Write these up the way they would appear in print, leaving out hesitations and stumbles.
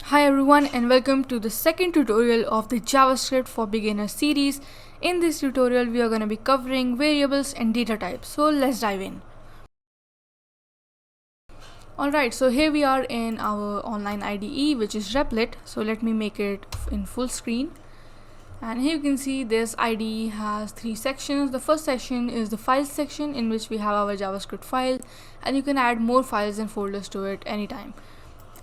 Hi everyone and welcome to the second tutorial of the JavaScript for Beginners series. In this tutorial we are going to be covering variables and data types. So let's dive in. Alright, so here we are in our online IDE which is Replit. So let me make it in full screen. And here you can see this IDE has three sections. The first section is the files section in which we have our JavaScript file, and you can add more files and folders to it anytime.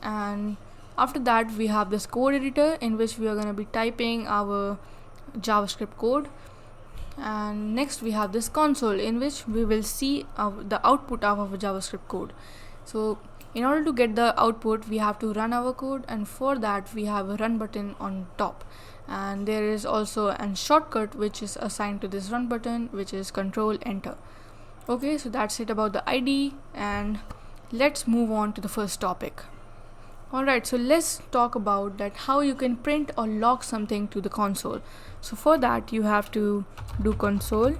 And after that we have this code editor in which we are going to be typing our JavaScript code. And next we have this console in which we will see the output of our JavaScript code. So in order to get the output we have to run our code, and for that we have a run button on top, and there is also a shortcut which is assigned to this run button, which is Control Enter. Okay, so that's it about the IDE, and let's move on to the first topic. Alright, so let's talk about that how you can print or log something to the console. So for that you have to do console.log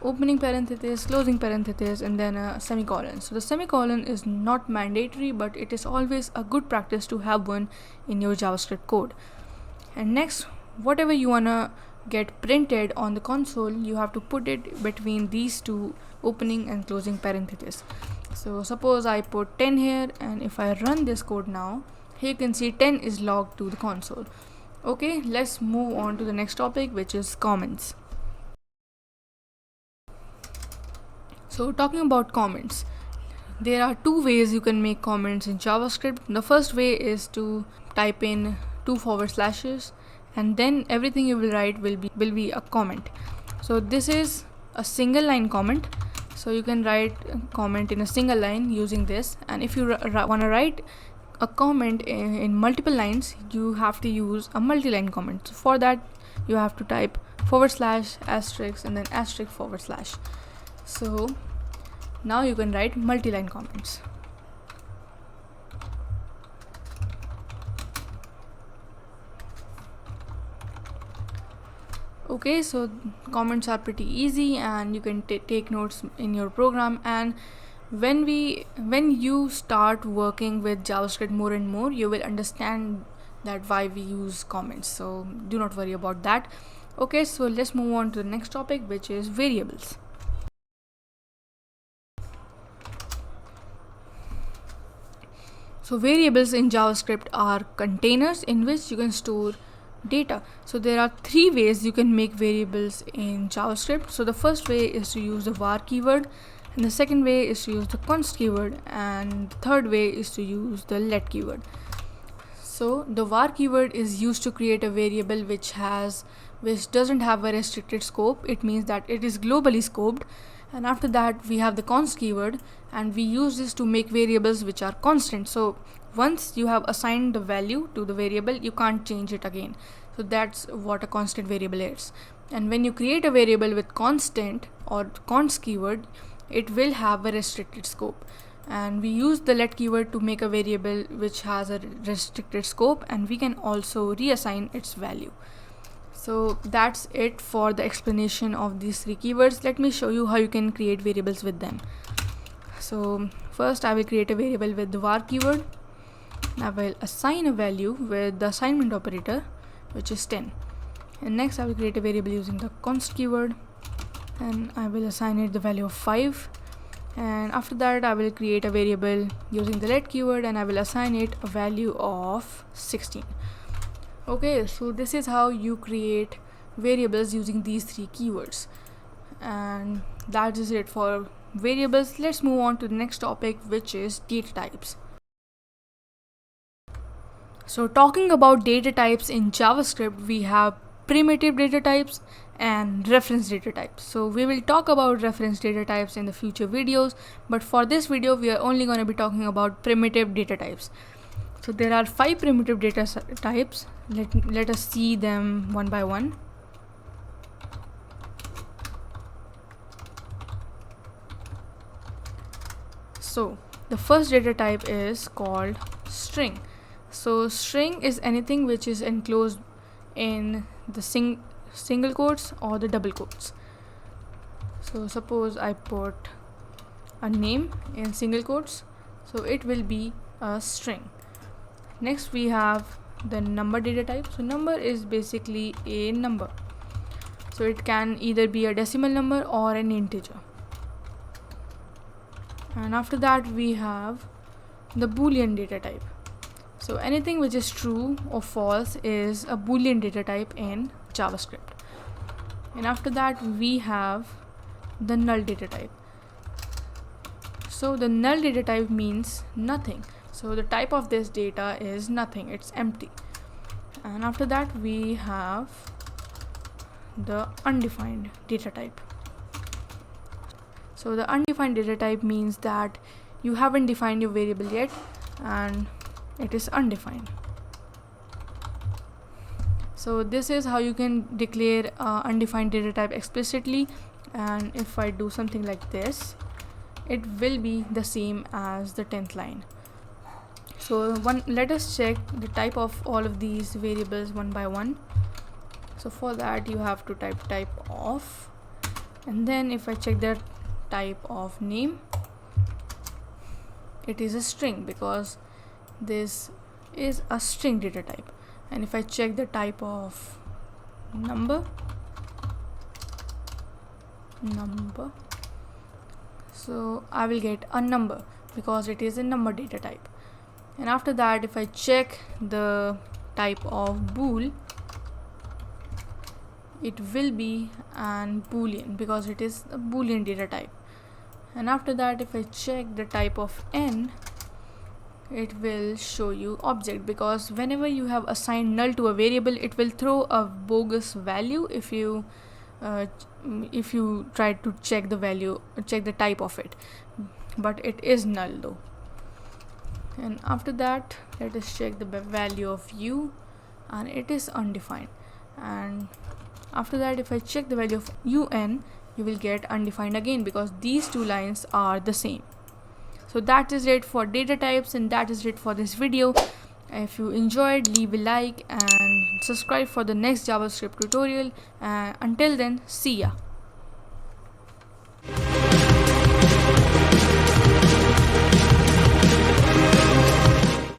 opening parenthesis, closing parenthesis, and then a semicolon. So the semicolon is not mandatory, but it is always a good practice to have one in your JavaScript code. And next, whatever you wanna get printed on the console, you have to put it between these two opening and closing parentheses. So suppose I put 10 here, and if I run this code now, here you can see 10 is logged to the console. Okay, let's move on to the next topic, which is comments. So talking about comments, there are two ways you can make comments in JavaScript. The first way is to type in 2 /, and then everything you will write will be a comment. So this is a single line comment. So you can write a comment in a single line using this, and if you want to write a comment in multiple lines, you have to use a multi-line comment. So for that you have to type / asterisk and then asterisk /. So now you can write multi-line comments. Okay, so comments are pretty easy and you can take notes in your program, and when you start working with JavaScript more and more, you will understand that why we use comments, so do not worry about that. Okay, so let's move on to the next topic, which is variables. So variables in JavaScript are containers in which you can store data. So there are three ways you can make variables in JavaScript. So the first way is to use the var keyword, and the second way is to use the const keyword, and the third way is to use the let keyword. So the var keyword is used to create a variable which doesn't have a restricted scope. It means that it is globally scoped. And after that we have the const keyword, and we use this to make variables which are constant. So once you have assigned the value to the variable, you can't change it again. So that's what a constant variable is. And when you create a variable with constant or const keyword, it will have a restricted scope, and we use the let keyword to make a variable which has a restricted scope, and we can also reassign its value. So that's it for the explanation of these three keywords. Let me show you how you can create variables with them. So first I will create a variable with the var keyword. I will assign a value with the assignment operator, which is 10. And next I will create a variable using the const keyword, and I will assign it the value of 5. And after that I will create a variable using the let keyword, and I will assign it a value of 16. Okay, so this is how you create variables using these three keywords, and that is it for variables. Let's move on to the next topic, which is data types. So talking about data types in JavaScript, we have primitive data types and reference data types. So we will talk about reference data types in the future videos, but for this video we are only going to be talking about primitive data types. So there are 5 primitive data types. Let us see them one by one. So the first data type is called string. So string is anything which is enclosed in the single quotes or the double quotes. So suppose I put a name in single quotes, so it will be a string. Next we have the number data type. So number is basically a number, so it can either be a decimal number or an integer. And after that we have the boolean data type. So anything which is true or false is a boolean data type in JavaScript. And after that we have the null data type. So the null data type means nothing. So the type of this data is nothing, it's empty. And after that we have the undefined data type. So the undefined data type means that you haven't defined your variable yet and it is undefined. So this is how you can declare undefined data type explicitly. And if I do something like this, it will be the same as the 10th line. So let us check the type of all of these variables one by one. So for that you have to type of, and then if I check the type of name, it is a string because this is a string data type. And if I check the type of number, so I will get a number because it is a number data type. And after that if I check the type of bool, it will be an boolean because it is a boolean data type. And after that if I check the type of n, it will show you object because whenever you have assigned null to a variable, it will throw a bogus value if you try to check the type of it, but it is null though. And after that let us check the value of u, and it is undefined. And after that if I check the value of un, you will get undefined again because these two lines are the same. So that is it for data types, and that is it for this video. If you enjoyed, leave a like and subscribe for the next JavaScript tutorial. Until then, see ya.